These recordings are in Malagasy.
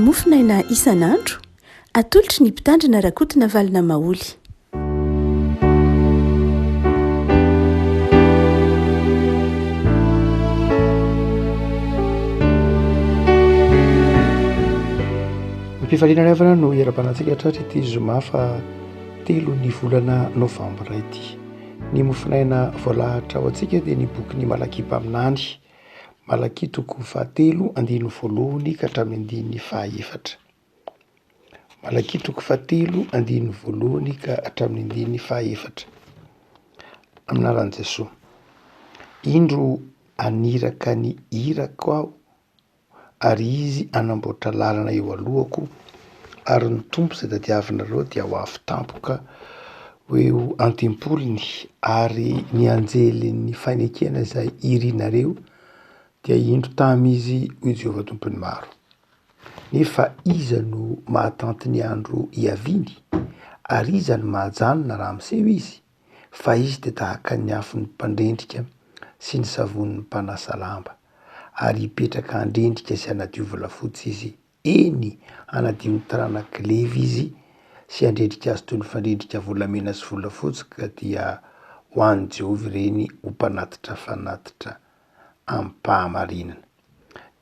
mofinaina isan'andro atolotry ny mpitandrina rakotina valina maoly. Mpivalina revana no iara-panantsika tratra ity zoma fa 3 ny volana novambra ity. Ny mofinaina voalahatra ao antsika dia ny boky ny Malaky mpaminany. Malaky toko 3 andiny voalohany ka hatramin'ny andiny 4. Malaky toko 3 andiny voalohany ka hatramin'ny andiny 4. Aminaran'i Jesosy. Indro aniraka ny irako aho ary izy anamboatra lalana eo alohako ary ny tompo izay tadiavinareo dia ho avy tampoka hoeo antempoliny ary ny anjely ny fanekena izay irinareo dia indro tamizy ho Jehovah tompony maro. Nefa iza no mahatanty ny andro iaviny ary iza no mahajanona raha miseho izy, fa izy dia tahaka ny afon'ny mpandrendrika sy ny savon'ny mpanasa lamba ary hipetraka handrendrika sy hanadio volafotsy izy. Eny hanadio ny taranaka levy izy sy handrendrika azy toy ny fandrendrika volamena sy volafotsy ka dia ho an'i Jehovah ireny ho mpanatitra fanatitra amin'ny mpahamarinana.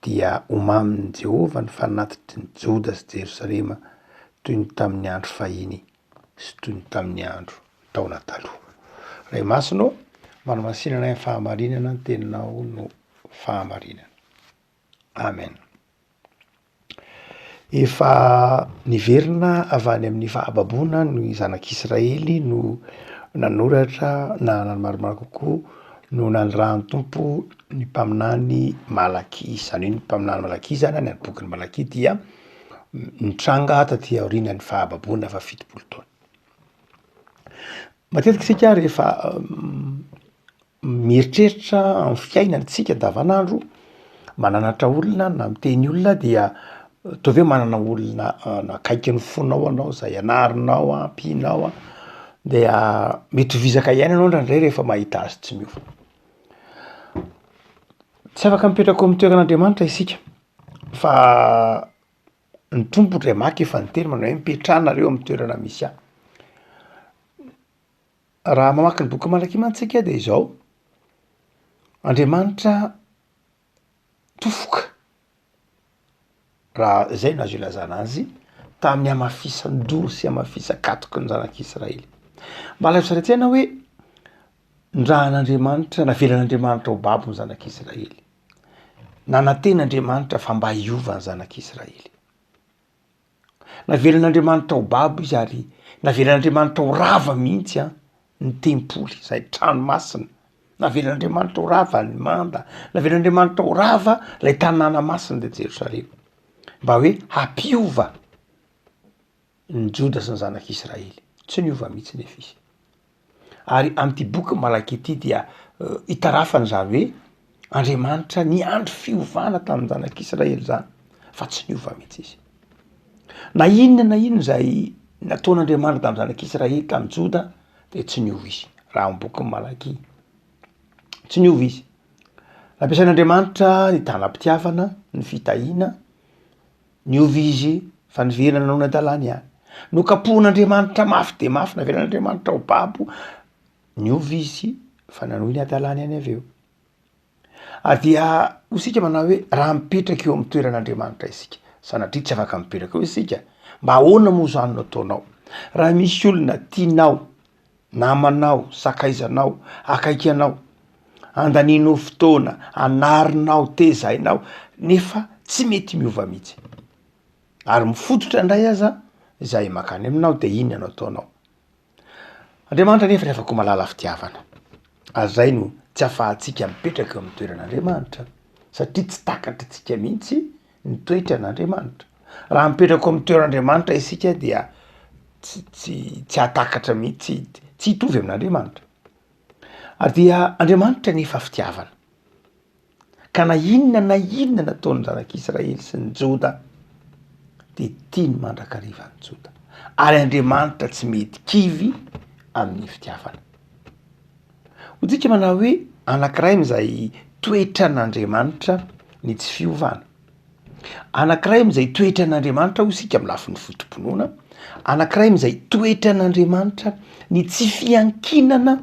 Dia omamin'i Jehovah ny fanatitry ny Joda sy Jerosalema toy ny tamin'ny andro fahiny sy toy ny tamin'ny andro taona taloha. Ray masino, manamasinana ny fahamarinana ny teninao no fahamarinana. Amen. Efa niverina avy any amin'ny fahababoana ny zanak'Israely no nanoratra na maromaro kokoa no nanirahany tompo ny mpaminany Malaky. Izany hoe ny mpaminany Malaky zany ny bokin'ny Malaky dia nitranga taty aorian'ny fahababoana fa 70 taona. Matetika isika rehefa mieritreritra amin'ny fiainantsika andavanandro, mananatra olona na miteny olona dia toa ve manana olona nakaiky ny fonao anao, izay anarinao, ampianao, dia mety vizaka ihany ianao ndraindray rehefa mahita azy tsy miova. Tsy afaka mipetraka amin'ny toeran'Andriamanitra isika, fa ny tompo ndray maky efa niteny manao hoe mipetrahanareo amin'ny toerana misy ahy. Raha mamaky ny boky Malaky mantsika dia izao, Andriamanitra tofoka, raha izay no azo ilazana azy, tamin'ny hamafisan-doha sy hamafisan-katoky ny zanak'Israely. Mba lazaritsaina hoe ndrahan'Andriamanitra, navelan'Andriamanitra ho babo ny zanak'Israely. Nananten'Andriamanitra fa mba hiova ny zanak'Israely. Navelan'Andriamanitra ho babo izy ary navelan'Andriamanitra ho rava mihitsy ny tempoly, izay tranomasina. Navelan'Andriamanitra ho rava ny manda, navelan'Andriamanitra ho rava ilay tanàna masina dia Jerosalema. Mba hoe hampiova ny Joda sy ny zanak'Israely. Tsy niova mihitsy nefa izy. Ary amin'ity boky Malaky ity dia hitarafana izany hoe Andriamanitra niandry fiovana tamin'ny zanak'Israely zany, fa tsy niova mihitsy izy. Na inona izay nataon'Andriamanitra tamin'ny zanak'Israely tamin'ny Joda dia tsy niova izy. Raha amin'ny boky Malaky tsy niova izy. Nampiasain'Andriamanitra ny tanam-pitiavana, ny fitahiana, niova izy fa niverina nanao ny adalany ihany. Nokapohan'Andriamanitra mafy dia mafy, navelan'Andriamanitra ho babo, niova izy fa nanao ny adalany ihany avy eo. Dia isika manao hoe raha mipetraka eo amin'ny toeran'Andriamanitra isika, sanatria tsy afaka mipetraka eo isika, mba ahoana moa zany no ataonao? Raha misy olona tianao, namanao, sakaizanao, akaiky anao, andaninao fotoana, anarinao, tezainao, nefa tsy mety miova mihitsy. Ary mifototra indray aza izay makany aminao dia inona no ataonao? Andriamanitra nefa rehefa koa malala fitiavana. Ary izay no tsy ahafahantsika mipetraka eo amin'ny toeran'Andriamanitra, satria tsy takatra antsika mihitsy ny toetra n'Andriamanitra. Raha mipetraka eo amin'ny toeran'Andriamanitra isika dia tsy hatakatra mihitsy, tsy hitovy amin'Andriamanitra. Ary dia Andriamanitra nefa fitiavana. Ka na inona nataon'ny zanak'Israely sy ny Joda dia tiany mandrakariva ny Joda. Ary Andriamanitra tsy mety kivy amin'ny fitiavana. Hotsika manao hoe anankiray izay toetran'Andriamanitra ny tsy fiovana. anankiray am'izay toetra an'andriamanitra ho isika amin'ny lafin'ny fotomponoana, anankiray am'izay toetra an'andriamanitra ny tsy fiankinana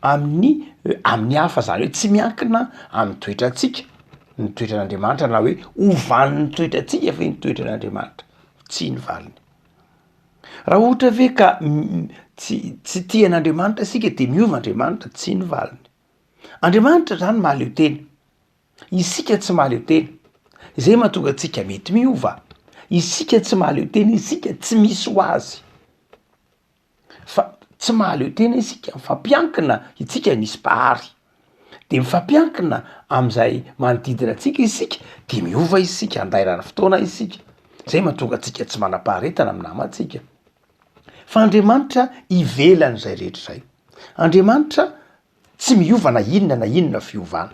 amin'ny hafa, zany hoe tsy miankina amin'ny toetrantsika ny toetran'andriamanitra, na hoe ovan'ny toetrantsika fa ny toetran'andriamanitra tsy ny valiny. Raha ohatra ve ka tsy tian'andriamanitra isika de miova andriamanitra tsy ny valiny. Andriamanitra zany mahaleo tena, isika tsy mahaleo tena, izay mahatonga atsika mety miova. Isika tsy mahaleo tena, isika tsy misy ho azy, fa tsy mahaleo tena isika mifampiankina itsika nisy pahary, de mifampiankina am'izay manodidina atsika isika de miova isika, andairana fotoana isika, zay mahatonga atsika tsy manam-paharetana amin'ny namantsika. Fa Andriamanitra ivelan'izay rehetra zay. Andriamanitra tsy miova na inona fiovana.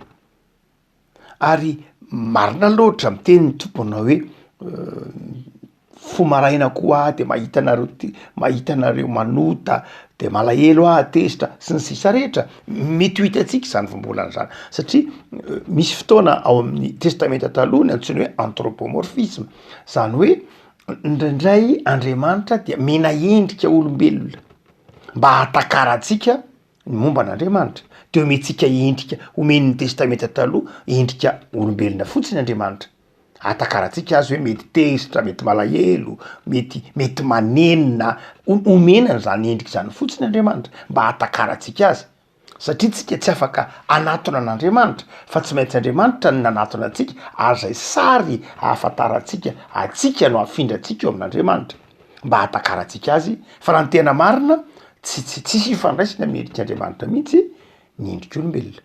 Ary marina loatra miteny ny tompona hoe fomaraina koa de mahita nareo manota de malahelo atezitra sy ny sisa rehetra. Mety ho hitatsika zany vombolana zany satria misy fotoana ao amin'ny testamenta taloha ny antsoina hoe anthropomorphisme, zany hoe indraindray Andriamanitra dia mena endrika olombelona mba hatakaratsika ny momba an'Andriamanitra. De omentsika endrika, omen'ny testamenta taloha endrika olombelona fotsiny Andriamanitra, hatakaratsika azy hoe mety tezitra, mety malahelo, mety manenina, omenany zany endrika zany fotsiny Andriamanitra mba hatakaratsika azy, satria tsika tsy afaka anatona an'Andriamanitra, fa tsy maintsy Andriamanitra ny nanatona atsika ary zay sary ahafantaratsika atsika no afindratsika eo amin'Andriamanitra mba hatakaratsika azy. Fa raha ny tena marina tsisy ifandraisana amin'ny endrik'Andriamanitra mihitsy ny endrik'olombelona.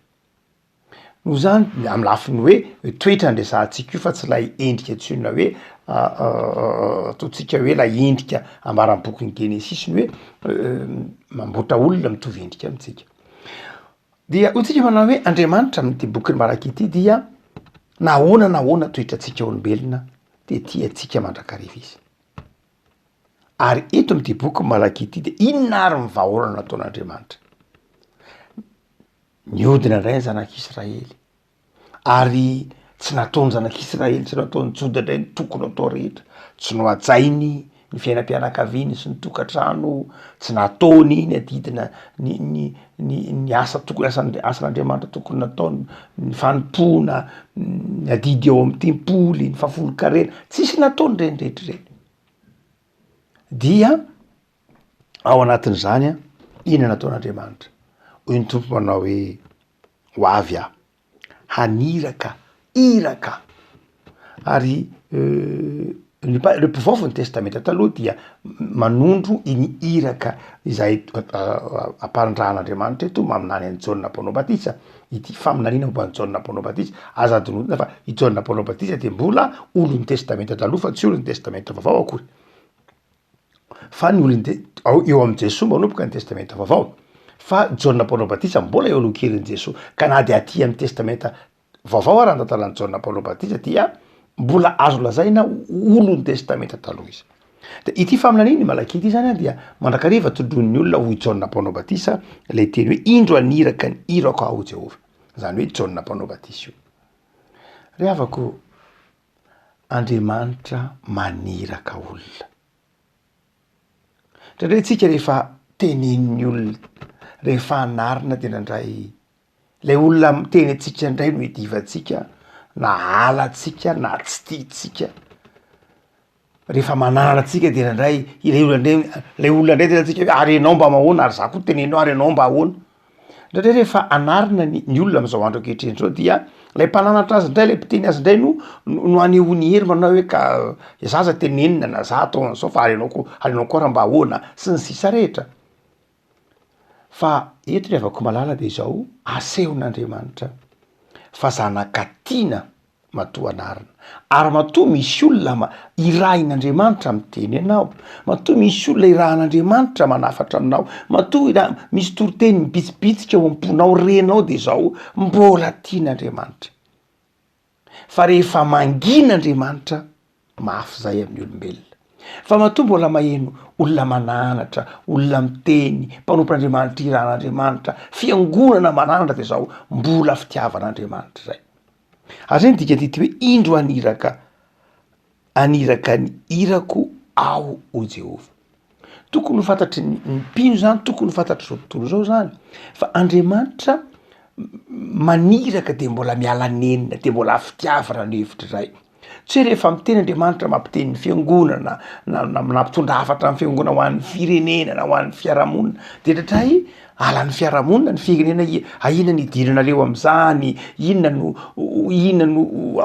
Noho zany amin'ny lafiny hoe toetra andresantsika io fa tsy lay endrika tsinona hoe ataontsika hoe lay endrika ambaran'ny bokin'ny Genesisy ny hoe mamboatra olona mitovy endrika amintsika. Dia hotsika manao hoe Andriamanitra amin'ity bokin'ny Malaki ity dia nahoana toetrantsika olombelona de tiantsika mandrakariva izy. Ary eto amin'ity bokin'ny Malaki ity de inona ary ny vahoarana nataon'Andriamanitra? Niodina indray ny zanak'Israely, ary tsy nataony zanak'Israely, tsy nataony Joda indray ny tokony atao rehetra, tsy noajainy ny fiainam-pianakaviany sy ny tokantrano, tsy nataony ny adidina ny asa tokony asan'Andriamanitra tokony nataony, ny fanompoana, ny adidy eo amin'ny tempoly, ny fahafolo-karena, tsisy nataony reny rehetra reny. Dia ao anatin'izany inona nataon'Andriamanitra? Hoy ny tompo manao hoe ho avy aho, haniraka, iraka. Ary le mpivaofy ny testamenta taloha dia manondro iny iraka izay amparandrahan'Andriamanitra eto maminany an'i Jaona Mpanao Batisa, ity faminaniana momba an'i Jaona Mpanao Batisa aza adinodina fa i Jaona Mpanao Batisa de mbola olon'ny testamenta taloha fa tsy olon'ny testamenta vaovao akory, fa ny eo amin'i Jesosy manomboka ny testamenta vaovao. Fa Jaona Mpanao Batisa mbola eo alohan-kelin'i Jesosy, ka na de aty amin'ny testamenta vaovao ary antantalan'i Jaona Mpanao Batisa dia mbola azo lazaina olon'ny testamenta taloha izy. De ity faminaniana Malaki ity zany dia mandrakariva tondron'ny olona hoy Jaona Mpanao Batisa le teny hoe indro aniraka ny irako aho Jehova, zany hoe Jaona Mpanao Batisa io. Ry havako, Andriamanitra maniraka olona. Ndraindray tsika rehefa tenenin'ny olona, rehefa anarina tena indray lay olona miteny atsika indray no hidivantsika, na alatsika na tsy tiatsika, rehefa manarana atsika tena indray lay olona indray tena atsika hoe ary ianao mba mahoana, ary za koa teneninao ary ianao mba ahoana. Ndraindray rehefa anarina ny olona am'izao andro ankehitriny zao dia lay mpananatra azy indray, lay mpiteny azy indray no anehoany hery manao hoe ka zaza tenenina na za atao an'izao fa ary ianao koa raha mba ahoana sy ny sisa rehetra. Fa eto ny avako malala de zao asehon'Andriamanitra fa zanakatiana matoa anarina, ary matoa misy olona irahin'Andriamanitra miteny anao, matoa misy olona irahan'Andriamanitra manafatra aminao, matoa misy toroteny mibitsibitsika eo am-ponao renao de zao mbola tian'Andriamanitra. Fa rehefa mangin'Andriamanitra mafy zay amin'ny olombelona. Fa matoa mbola maheno olona mananatra, olona miteny, mpanompon'Andriamanitra, irahan'Andriamanitra, fiangonana mananatra de zao mbola fitiavan'Andriamanitra zay. Ary zay ny dika tity hoe indro aniraka aniraka ny irako ao o Jehova. Tokony ho fantatry ny mpino zany, tokony ho fantatry zao tontolo zao zany fa Andriamanitra maniraka de mbola miala nenina, de mbola fitiavana ny hevitry ray. Tsy hoe rehefa miteny Andriamanitra mampiteny ny fiangonana na mampitondra hafatra amin'ny fiangonana ho an'ny firenena na ho an'ny fiarahamonina de tratray alan'ny fiarahamonina ny firenena inona ny idiranareo am'zany, inona no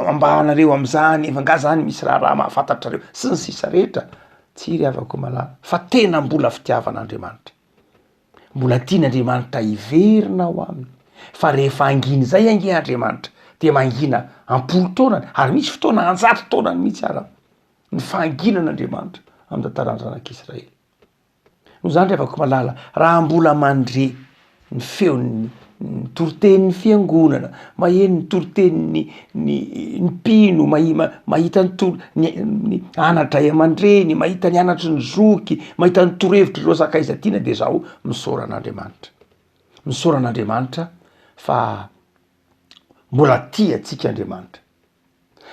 ambahanareo am'zany, efa nga zany misy raha mahafatatrareo sy ny sisa rehetra. Tsy ry avako malala fa tena mbola fitiavan'Andriamanitra, mbola tian'Andriamanitra iverina ho aminy. Fa rehefa anginy zay ange Andriamanitra de mangina ampolo taonany ary misy fotoana anjato taonany mihitsy ara ny fanginan'Andriamanitra amin'ny tantarany zanak'Israely. No zany ry avako malala, raha mbola mandre ny feon'ny toritenin'ny fiangonana, maheno ny toritenin'ny ny mpino, mahita ny anadray aman-dreny, mahita ny anatry ny zoky, mahita ny torohevitry reo sakaiza-tiana de zaho misoran'Andriamanitra. Misoran'Andriamanitra fa mbola tia atsika Andriamanitra.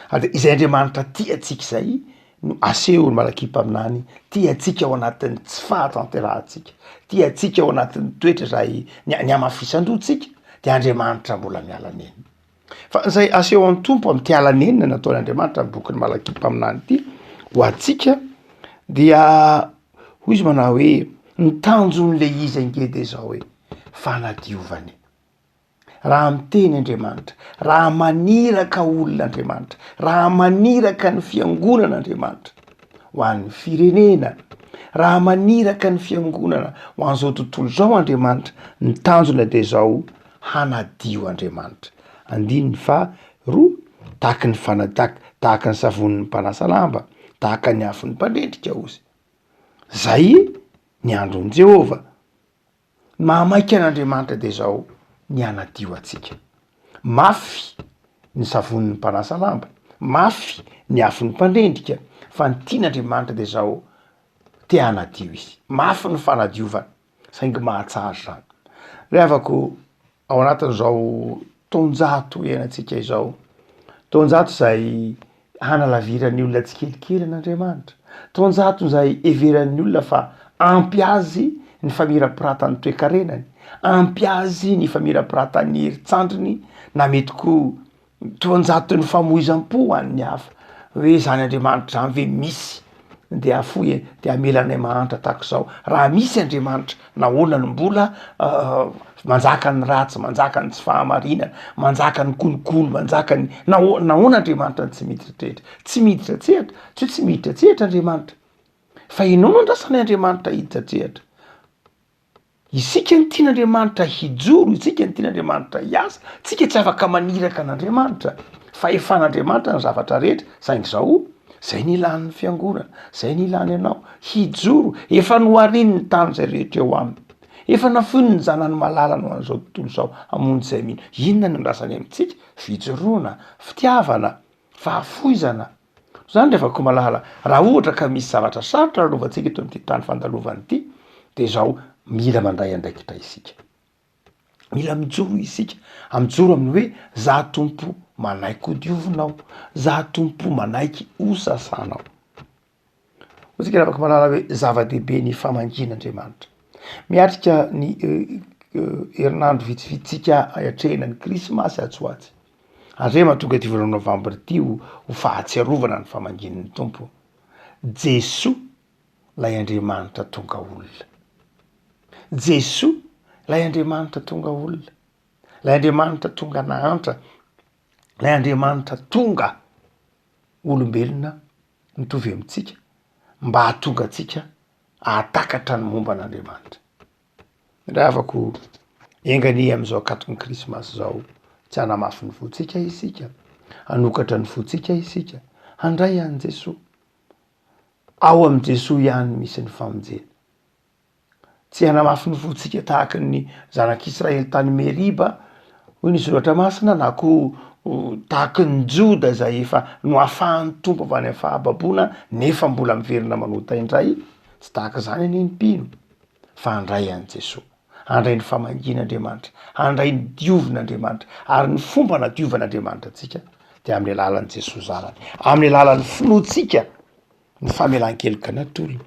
Ary izay Andriamanitra tia atsika zay no aseho ny malakim-paminany, tia atsika ao anatin'ny tsy fahatanterahantsika, tia atsika ao anatin'ny toetra zay ny amafisan-dotsika de Andriamanitra mbola miala nenina. Fa zay aseho an'ny tompo amin'ny ty ala nenina nataon'Andriamanitra amin'ny bokin'ny malakim-paminany ity ho atsika dia hoy izy manao hoe ny tanjon'le izy ange de zao hoe fanadiovany. Raha miteny Andriamanitra, raha maniraka olon'Andriamanitra, raha maniraka ny fiangonan'Andriamanitra ho an'ny firenena, raha maniraka ny fiangonana ho an'izao tontolo zao Andriamanitra, ny tanjona de zao hanadio Andriamanitra. Andininy fa roa tahaka ny tahaka ny savon'ny mpanasa lamba, tahaka ny afon'ny mpandendrika ozy. Zay ny andron'i Jehova. Mahamaika an'Andriamanitra de zao ny hanadio atsika. Mafy ny savon'ny mpanasa lamba, mafy ny afon'ny mpandendrika, fa ny tian'Andriamanitra de zao te hanadio izy. Mafy ny fanadiovana, saingy mahatsara zany. Rehavako ao anatin'izao taonjato iainantsika izao, taonjato zay hanalaviran'ny olona tsikelikely an'Andriamanitra, taonjato zay everan'ny olona fa ampy azy ny famirapiratany toe-karenany, ampy azy ny famirapiratany herintsandriny, na mety koa taonjato ny famoizam-po an'ny hafa hoe zany Andriamanitra zany ve misy de afoy de amelany mahantra tahaka zao. Raha misy Andriamanitra nahoana ny mbola manjaka ny ratsy, manjaka ny tsy fahamarinana, manjaka ny kolokolo, manjaka ny nahoana Andriamanitra ny tsy miditra trehitra, tsy miditra tsehatra, tsy miditra tsehatra Andriamanitra, fa ianao no andrasany Andriamanitra hiditra trehatra. Isika ny tian'Andriamanitra hijoro, isika ny tian'Andriamanitra hiasa, tsika tsy afaka maniraka an'Andriamanitra, fa efan'Andriamanitra ny zavatra rehetra. Saingy zao zay ny ilan'ny fiangonana, zay ny ilany ianao hijoro, efa nohariny ny tany zay rehetra eo aminy, efa nafoniny ny zanany malala no an'izao tontolo zao hamonjy zay mino. Inona ny andrasany amintsika? Fijoroana, fitiavana, fahafoizana. Zany rehefako malala, raha ohatra ka misy zavatra sarotra lalovantsika eto amin'ity tany fandalovany ity de zao mila mandray andraikitra isika, mila mijoro isika, amijoro amin'ny hoe za tompo manaiky ho diovinao, za tompo manaiky ho sasanao. Otsika afaka malala hoe zava-dehibe ny famangin'Andriamanitra. Miatrika ny herinandro vitsivitsika hatrehina ny krismasy atsoatsy, andre mahatonga ty volana novambra ty ho fahatsiarovana ny famangin'ny tompo. Jesoa lay Andriamanitra tonga olona, Jesoa lay Andriamanitra tonga olona, lay Andriamanitra tonga nahantra, lay Andriamanitra tonga olombelona mitovy amintsika mba hahatonga atsika ahatakatra ny momba an'Andriamanitra. Raha afako engany am'izao akatokiny krismasy zao, tsy hanamafy ny votsika isika, hanokatra ny votsika isika, handray an' Jesoa. Ao am' Jesoa ihany misy ny famonjena. Tsy hanamafy ny votsika tahaka ny zanak'Israely tany Meriba, hoy ny soratra masina, na koa tahaka ny Joda zay efa noafahan'ny tompo avy any amin'ny fahababona nefa mbola miverina manota indray. Tsy tahaka zany any mpino, fa handray an' Jesoa, handray ny famangin'Andriamanitra, handray ny diovin'Andriamanitra, ary ny fomba nadiovan'Andriamanitra atsika de amin'ny alalan'i Jesosy zanany, amin'ny alalan'ny finoantsika ny famelan-keloka anatolony,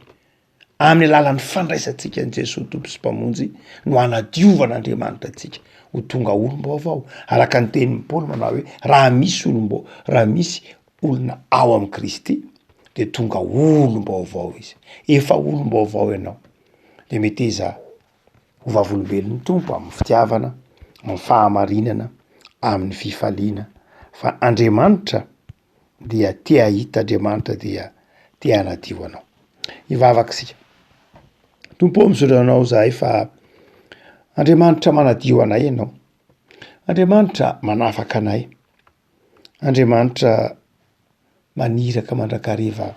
amin'ny alalan'ny fandraisantsika ny Jesosy tompo sy mpamonjy no anadiovan'Andriamanitra atsika ho tonga olom-baovao. Araka ny tenin'ny Paoly manao hoe raha misy olona ao amin'i Kristy de tonga olom-baovao izy, efa olom-baovao ianao. De meteza ho vavolombelon'ny tompo amin'ny fitiavana, amin'ny fahamarinana, amin'ny fifaliana, fa Andriamanitra dia tia hita, Andriamanitra dia tia hanadio anao. Ivavaka Tompo misaotra anao zahay fa Andriamanitra manadio anay ianao, Andriamanitra manafaka anay, Andriamanitra maniraka mandrakariva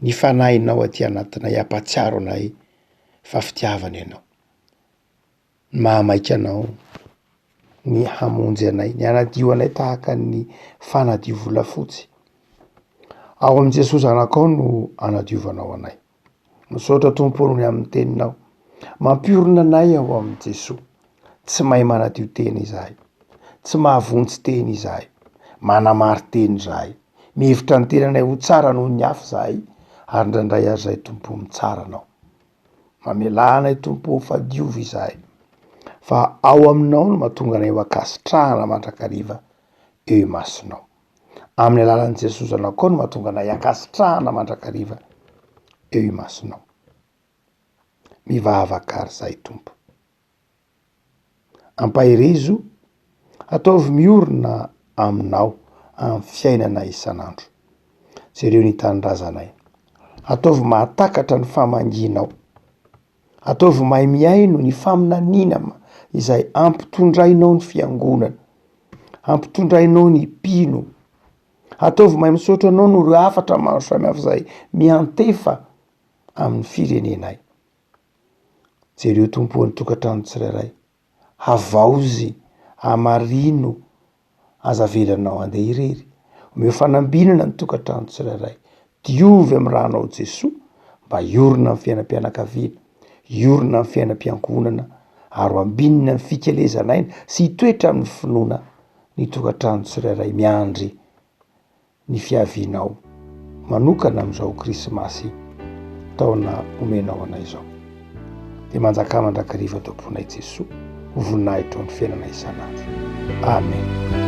ny fanahinao aty anatinay, ampatsiaro anay fa fitiavana ianao, ny mahamaika anao, ny hamonjy anay, ny hanadio anay tahaka ny fanadio volafotsy. Ao amin'i Jesosy zanakao no hanadiovanao anay. Misaotra Tompo ny amin'ny teninao, mampiorina anay ao amin'i Jesosy. Tsy mahay manadio teny izahay, tsy mahavontsy teny izahay, manamary teny izahay, mihevitra ny tenanay ho tsara noho ny hafa izahay, ary ndraindray azy zahay Tompo mitsara anao. Mamela anay Tompo fa diovy izahay, fa ao aminao no mahatonga anay ho akasitrahana mandrakariva eo imasonao. Amin'ny alalan'i Jesosy zanakao no mahatonga anay akasitrahana mandrakariva eo imasonao. Mivavaka ary zahay Tompo. Ampahirezo, ataovy miorina aminao amin'ny fiainana isan'andro. Jereo ny tanindrazanay. Ataovy mahatakatra ny famanginao. Ataovy mahay miaino ny faminaniana izay ampitondrainao ny fiangonana, ampitondrainao ny mpino. Ataovy mahay misaotra anao no ireo hafatra maro samihafa izay miantefa amin'ny firenenay. Jereo Tompo ny tokantrano tsirairay, havaozy, hamarino, azavelanao andeha irery. Omeo fanambinana ny tokantrano tsirairay. Diovy amin'ny ranao Jesosy mba iorina amin'ny fiainam-pianakaviana, iorina amin'ny fiainam-piangonana, ary ambinina amin'ny fikelezanaina sy hitoetra amin'ny finoana ny tokantrano tsirairay miandry ny fiavianao manokana amin'izao Krismasy taona omenao anay izao. De manjaka mandrakariva tomponay Jesosy ho voninahitra amin'ny fiainana isan'andro. Amen.